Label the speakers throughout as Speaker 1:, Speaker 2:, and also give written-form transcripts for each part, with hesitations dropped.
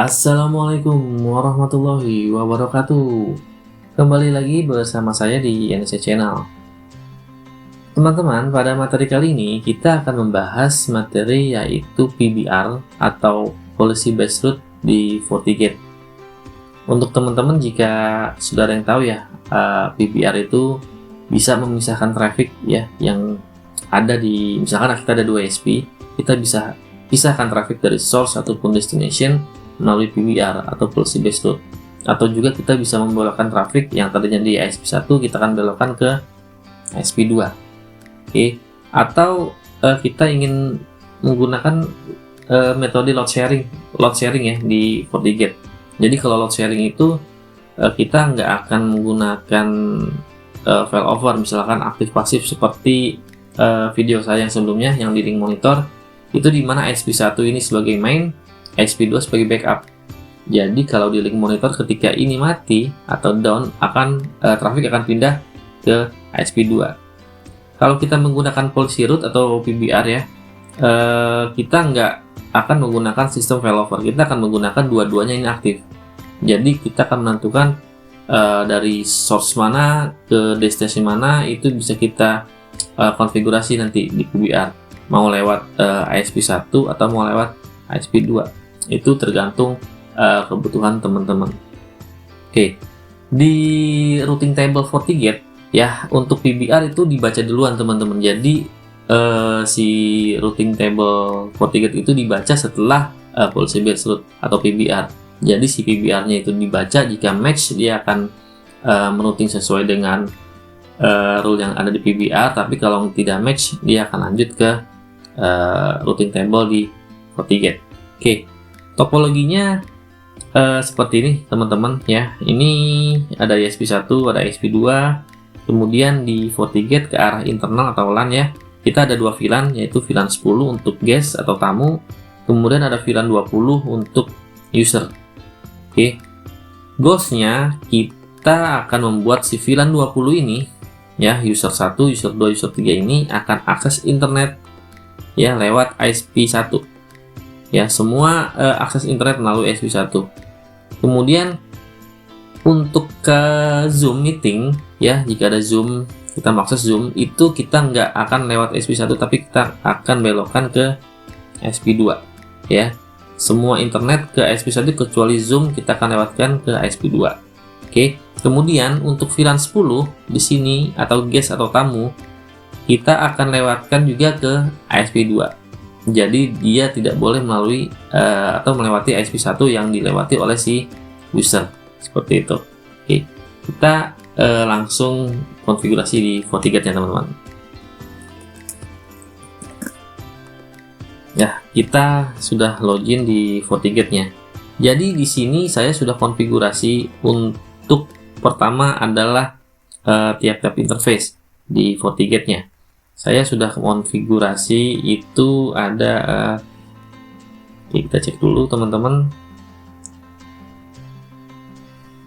Speaker 1: Assalamualaikum warahmatullahi wabarakatuh. Kembali lagi bersama saya di NSC Channel. Teman-teman, pada materi kali ini kita akan membahas materi yaitu PBR atau Policy Based Route di FortiGate. Untuk teman-teman jika sudah ada yang tahu ya, PBR itu bisa memisahkan traffic ya yang ada di, misalkan kita ada 2 ISP, kita bisa pisahkan traffic dari source ataupun destination melalui PBR atau Policy Based Route. Atau juga kita bisa membelokkan traffic yang tadinya di ISP1 kita akan belokkan ke ISP2. Oke. Atau kita ingin menggunakan metode load sharing ya di FortiGate. Jadi kalau load sharing itu kita nggak akan menggunakan failover, misalkan aktif pasif seperti video saya yang sebelumnya yang di link monitor, itu dimana ISP1 ini sebagai main, ISP2 sebagai backup. Jadi kalau di link monitor ketika ini mati atau down, traffic akan pindah ke ISP2. Kalau kita menggunakan policy route atau PBR ya, kita nggak akan menggunakan sistem failover, kita akan menggunakan dua-duanya ini aktif. Jadi kita akan menentukan dari source mana ke destinasi mana, itu bisa kita konfigurasi nanti di PBR, mau lewat ISP1 atau mau lewat ISP2. Itu tergantung kebutuhan teman-teman. Oke, di routing table FortiGate ya, untuk PBR itu dibaca duluan teman-teman. Jadi si routing table FortiGate itu dibaca setelah Policy Based Route atau PBR. Jadi si PBR-nya itu dibaca, jika match dia akan merouting sesuai dengan rule yang ada di PBR, tapi kalau tidak match dia akan lanjut ke routing table di FortiGate. Oke. Topologinya seperti ini teman-teman ya. Ini ada ISP1, ada ISP2. Kemudian di FortiGate ke arah internal atau LAN ya, kita ada 2 VLAN, yaitu VLAN 10 untuk guest atau tamu. Kemudian ada VLAN 20 untuk user. Oke. Goalsnya kita akan membuat si VLAN 20 ini ya, user 1, user 2, user 3 ini akan akses internet ya lewat ISP1. Ya, semua akses internet melalui ISP1. Kemudian untuk ke Zoom meeting ya, jika ada Zoom, kita mengakses Zoom, itu kita nggak akan lewat ISP1 tapi kita akan belokkan ke ISP2 ya. Semua internet ke ISP1 kecuali Zoom kita akan lewatkan ke ISP2. Oke. Kemudian untuk VLAN 10 di sini atau guest atau tamu, kita akan lewatkan juga ke ISP2. Jadi dia tidak boleh melalui atau melewati ISP1 yang dilewati oleh si user, seperti itu. Oke, kita langsung konfigurasi di FortiGate ya teman-teman. Ya, kita sudah login di FortiGate-nya. Jadi di sini saya sudah konfigurasi untuk pertama adalah tiap-tiap interface di FortiGate-nya. Saya sudah konfigurasi itu ada kita cek dulu teman-teman.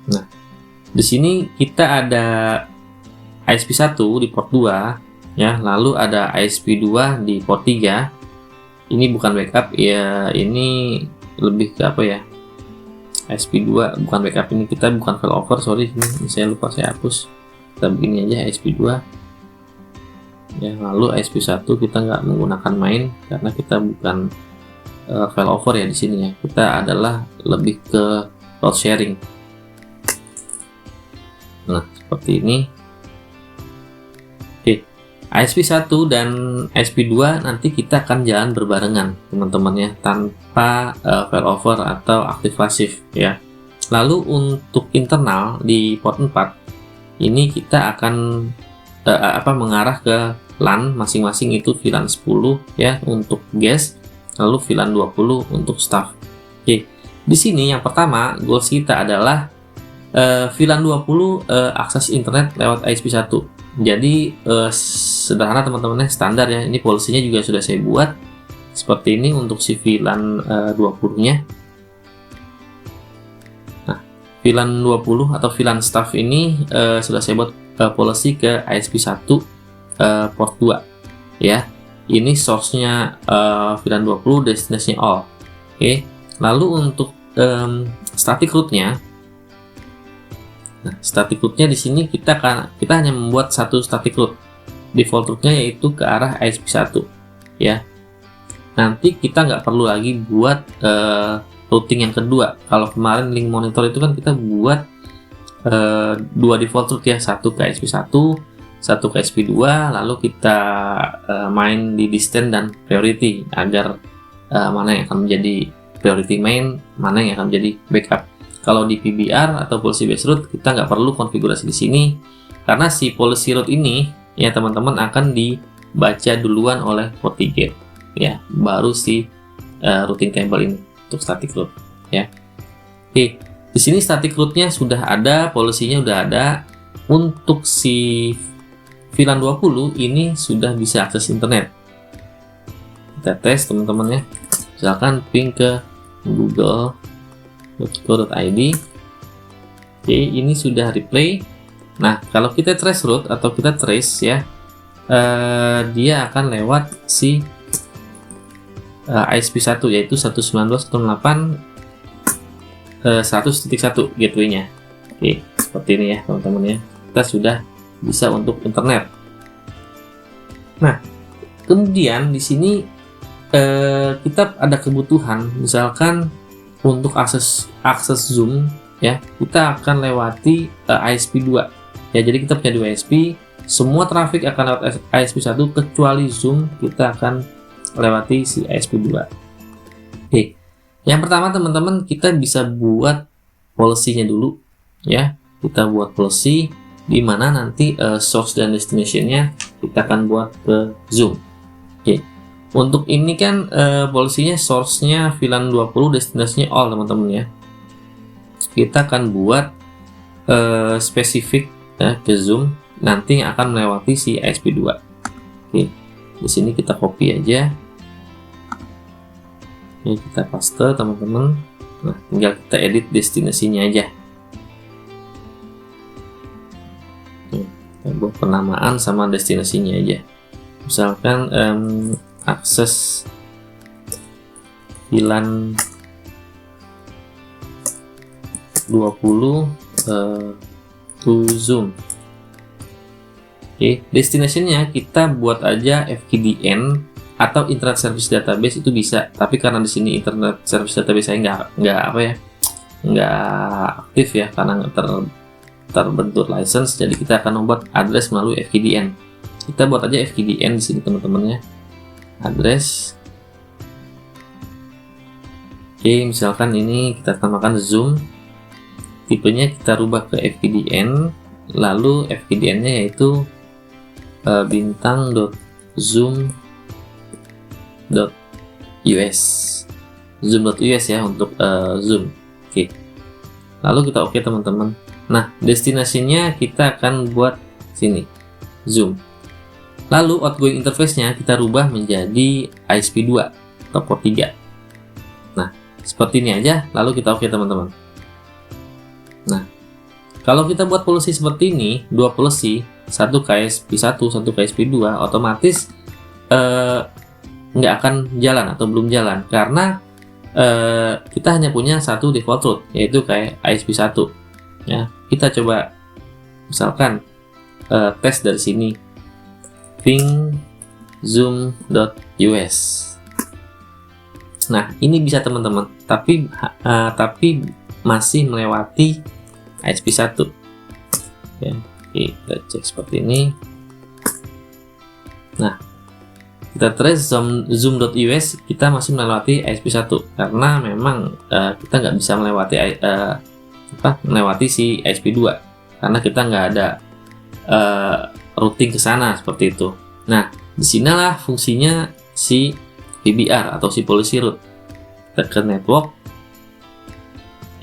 Speaker 1: Nah, di sini kita ada ISP1 di port 2 ya, lalu ada ISP2 di port 3. Ini bukan backup ya, ini lebih ke apa ya? ISP2 bukan backup, ini kita bukan failover, sorry, ini saya lupa, saya hapus. Kita begini aja ISP2. Ya, lalu ISP1 kita nggak menggunakan main karena kita bukan failover ya di sini ya. Kita adalah lebih ke load sharing. Nah, seperti ini. Oke, ISP1 dan ISP2 nanti kita akan jalan berbarengan teman-teman ya, tanpa failover atau aktif pasif ya. Lalu untuk internal di port 4 ini kita akan mengarah ke LAN masing-masing, itu VLAN 10 ya untuk guest, lalu VLAN 20 untuk staff. Oke, di sini yang pertama goals kita adalah VLAN 20 akses internet lewat ISP1. Jadi sederhana teman-teman, standar ya. Ini polisinya juga sudah saya buat seperti ini untuk si VLAN 20-nya. Nah, VLAN 20 atau VLAN staff ini sudah saya buat policy ke ISP1 port 2 ya. Ini source-nya VLAN 20, destination all. Oke. Lalu untuk static rootnya, nah static rootnya di sini kita hanya membuat satu static root. Default rootnya yaitu ke arah ISP1 ya. Nanti kita nggak perlu lagi buat routing yang kedua. Kalau kemarin link monitor itu kan kita buat dua default root ya, satu ke ISP1, satu ke ISP2, lalu kita main di distance dan priority agar mana yang akan menjadi priority main, mana yang akan menjadi backup. Kalau di PBR atau policy based root kita nggak perlu konfigurasi di sini karena si policy root ini ya teman-teman akan dibaca duluan oleh FortiGate ya, baru si routing table ini untuk static root ya. Oke, di sini static rootnya sudah ada, policy-nya udah ada. Untuk si VLAN 20 ini sudah bisa akses internet. Kita tes teman-teman ya. Misalkan ping ke google.co.id. Oke, ini sudah replay. Nah, kalau kita trace root atau kita trace ya, dia akan lewat si ISP1 yaitu 192.168.100.1 gateway-nya. Oke, seperti ini ya teman-teman ya. Kita sudah bisa untuk internet. Nah, kemudian di sini kita ada kebutuhan, misalkan untuk akses Zoom ya, kita akan lewati ISP2 ya. Jadi kita punya dua ISP, semua traffic akan lewat ISP1 kecuali Zoom kita akan lewati si ISP2. Oke, yang pertama teman-teman kita bisa buat policy-nya dulu ya. Kita buat policy di mana nanti source dan destination-nya kita akan buat ke Zoom. Oke, untuk ini kan policy-nya source-nya VLAN 20, destination-nya all teman-teman ya. Kita akan buat spesifik ya, ke Zoom nanti akan melewati si ISP2. Oke, di sini kita copy aja. Ini kita paste teman-teman. Nah, tinggal kita edit destinasinya aja. Kita buat penamaan sama destinasinya aja. Misalkan akses VLAN 20 to Zoom. Oke, destinasinya kita buat aja FQDN atau Internet Service Database itu bisa, tapi karena di sini Internet Service Database saya nggak aktif ya karena terbentur license, jadi kita akan membuat address melalui FQDN. Kita buat aja FQDN di sini teman-teman ya, address. Oke, misalkan ini kita tambahkan Zoom, tipenya kita rubah ke FQDN, lalu FQDN-nya yaitu bintang.zoom.us zoom.us ya untuk Zoom. Oke, lalu kita oke teman-teman. Nah, destinasinya kita akan buat sini Zoom, lalu outgoing interface-nya kita rubah menjadi ISP2 atau port 3. Nah, seperti ini aja, lalu kita oke teman-teman. Nah, kalau kita buat policy seperti ini, dua policy, satu ke ISP1, satu ke ISP2, otomatis nggak akan jalan atau belum jalan karena kita hanya punya satu default root yaitu kayak ISP1 ya. Kita coba misalkan tes dari sini ping zoom.us. Nah, ini bisa teman-teman, tapi masih melewati ISP1 ya. Kita cek seperti ini. Nah, kita trace zoom.us, kita masih melewati ISP1 karena memang kita nggak bisa melewati si ISP2 karena kita nggak ada routing ke sana seperti itu. Nah, disinilah fungsinya si PBR atau si policy root. Kita ke network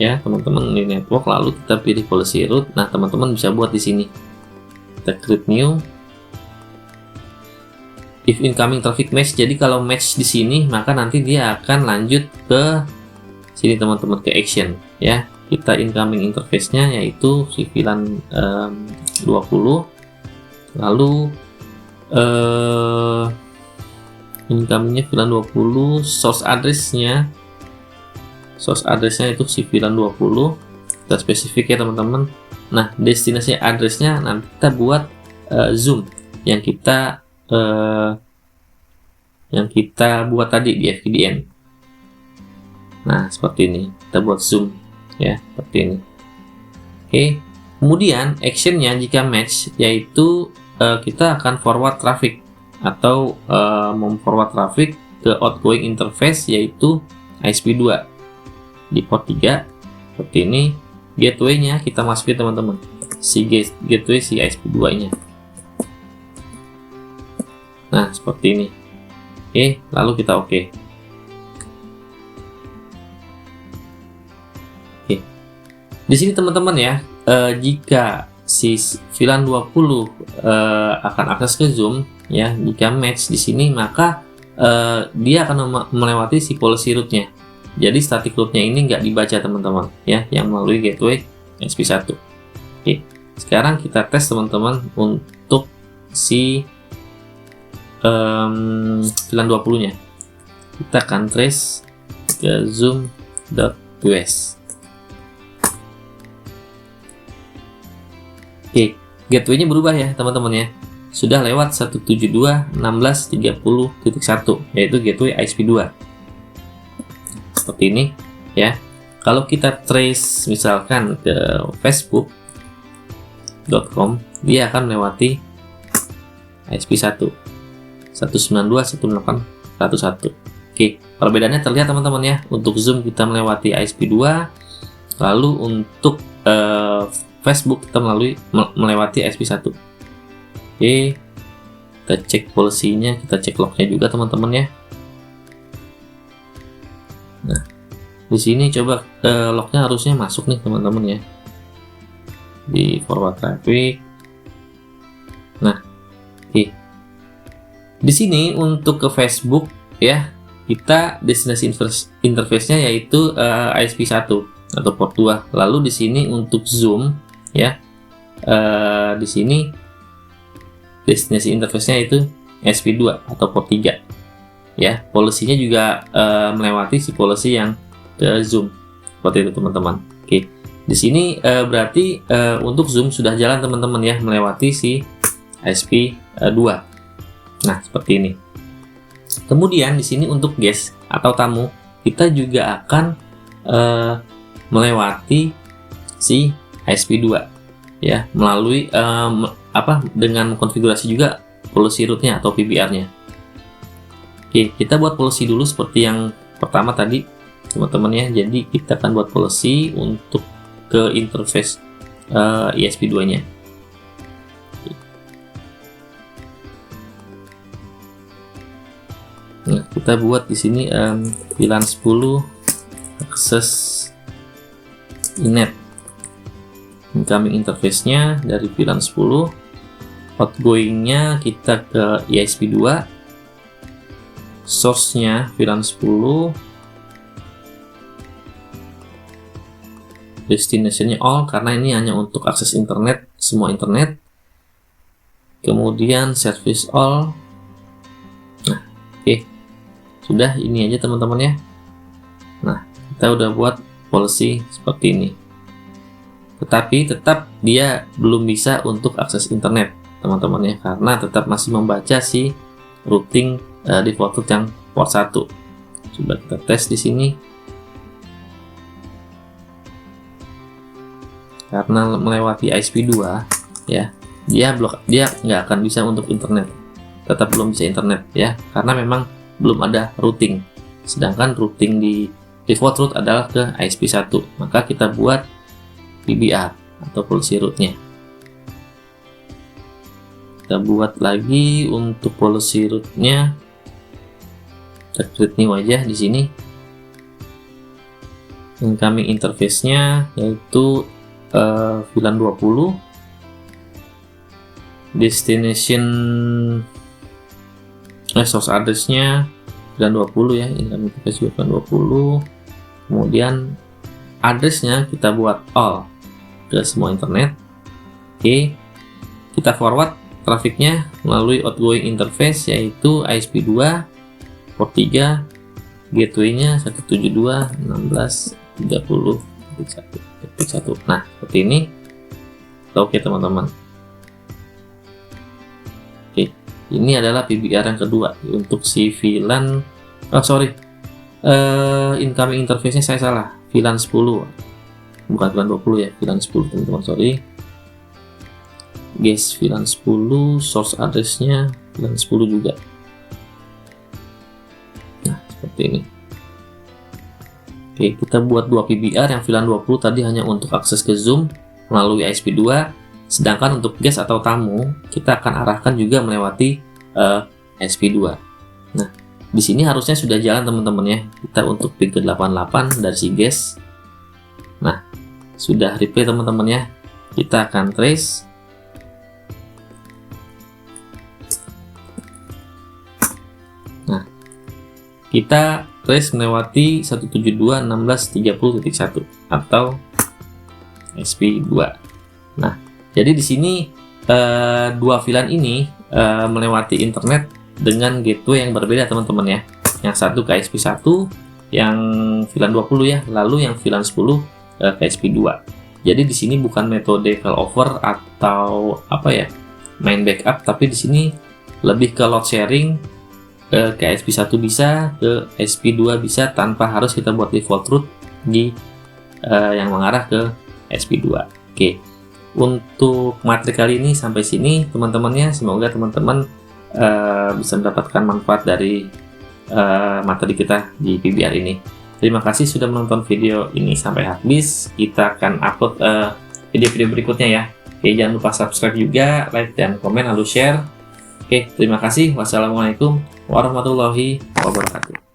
Speaker 1: ya teman-teman, di network, lalu kita pilih policy root. Nah, teman-teman bisa buat di sini. Kita create new if incoming traffic match. Jadi kalau match di sini maka nanti dia akan lanjut ke sini teman-teman, ke action ya. Kita incoming interface-nya yaitu si VLAN 20, lalu incoming-nya VLAN 20, source address-nya source address-nya itu si VLAN 20, kita spesifik ya teman-teman. Nah, destinasi address-nya nanti kita buat zoom yang kita buat tadi di FKDN. Nah, seperti ini kita buat zoom ya, seperti ini. Oke, kemudian actionnya jika match, yaitu kita akan forward traffic atau memforward traffic ke outgoing interface, yaitu ISP2 di port 3 seperti ini. Gateway-nya kita masukin teman-teman, si gateway si ISP2 nya. Nah, seperti ini. Oke, lalu kita oke. Oke, di sini teman-teman ya, jika si VLAN 20 akan akses ke Zoom ya, jika match di sini, maka dia akan melewati si policy route-nya. Jadi static route-nya ini nggak dibaca teman-teman ya, yang melalui gateway ISP1. Oke, sekarang kita tes teman-teman untuk si VLAN 20 nya. Kita akan trace ke zoom.us. Oke, gateway-nya berubah ya teman-teman ya, sudah lewat 172.16.30.1, yaitu gateway ISP2 seperti ini ya. Kalau kita trace misalkan ke facebook.com, dia akan melewati ISP1 192.168.101. Oke, perbedaannya terlihat teman-teman ya. Untuk Zoom kita melewati ISP2, lalu untuk Facebook kita melewati ISP1. Oke, kita cek policy-nya, kita cek log-nya juga teman-teman ya. Nah, di sini coba log-nya harusnya masuk nih teman-teman ya, di forward traffic. Nah, oke. Di sini untuk ke Facebook ya, kita destinasi interface-nya yaitu ISP1 atau port 2. Lalu di sini untuk Zoom ya, di sini destinasi interface-nya itu ISP2 atau port 3 ya. Policy-nya juga melewati si policy yang ke Zoom seperti itu teman-teman. Oke, di sini berarti untuk Zoom sudah jalan teman-teman ya, melewati si ISP2. Nah, seperti ini. Kemudian di sini untuk guest atau tamu, kita juga akan melewati si ISP2 ya, melalui dengan konfigurasi juga policy route-nya atau PBR-nya. Oke, kita buat policy dulu seperti yang pertama tadi teman-teman ya. Jadi kita akan buat policy untuk ke interface ISP2-nya. Nah, kita buat di sini VLAN 10 akses inet. Incoming interface-nya dari VLAN 10, outgoing-nya kita ke ISP2, source-nya VLAN 10, destination-nya all karena ini hanya untuk akses internet, semua internet. Kemudian service all. Nah, oke. Sudah, ini aja teman-teman ya. Nah, kita udah buat policy seperti ini. Tetapi tetap dia belum bisa untuk akses internet teman-teman ya, karena tetap masih membaca si routing default route yang port 1. Coba kita tes di sini. Karena melewati ISP2 ya, dia nggak akan bisa untuk internet. Tetap belum bisa internet ya, karena memang belum ada routing. Sedangkan routing di default route adalah ke ISP1, maka kita buat PBR atau policy route-nya. Kita buat lagi untuk policy route-nya, kita create new aja di sini. Incoming interface-nya yaitu VLAN 20, destination source address-nya VLAN 20 ya, incoming interface VLAN 20. Kemudian address-nya kita buat all ke semua internet. Oke, kita forward trafficnya melalui outgoing interface yaitu ISP2 port 3 gateway-nya 172.16.30.1. Nah, seperti ini. Oke teman-teman. Oke, ini adalah PBR yang kedua untuk si VLAN. Incoming interface-nya saya salah, VLAN 10 bukan VLAN 20 ya, VLAN 10 teman-teman, sorry guys. VLAN 10, source address-nya VLAN 10 juga. Nah, seperti ini. Oke, kita buat dua PBR. Yang VLAN 20 tadi hanya untuk akses ke Zoom melalui ISP2, sedangkan untuk guest atau tamu kita akan arahkan juga melewati ISP2. Nah, di sini harusnya sudah jalan teman-teman ya. Kita untuk pin ke 88 dari si guest. Nah, sudah replay teman-teman ya. Kita akan trace. Nah, kita trace melewati 172.16.30.1 atau SP2. Nah, jadi di sini dua VLAN ini melewati internet dengan gateway yang berbeda teman-teman ya. Yang satu ke ISP1, yang VLAN 20 ya, lalu yang VLAN 10 ke ISP2. Jadi di sini bukan metode failover atau apa ya, main backup, tapi di sini lebih ke load sharing. Ke ISP1 bisa, ke ISP2 bisa, tanpa harus kita buat default route di yang mengarah ke ISP2. Oke. Untuk materi kali ini sampai sini teman-temannya. Semoga teman-teman bisa mendapatkan manfaat dari materi kita di PBR ini. Terima kasih sudah menonton video ini sampai habis. Kita akan upload video-video berikutnya ya. Oke, jangan lupa subscribe juga, like dan komen, lalu share. Oke, terima kasih. Wassalamualaikum warahmatullahi wabarakatuh.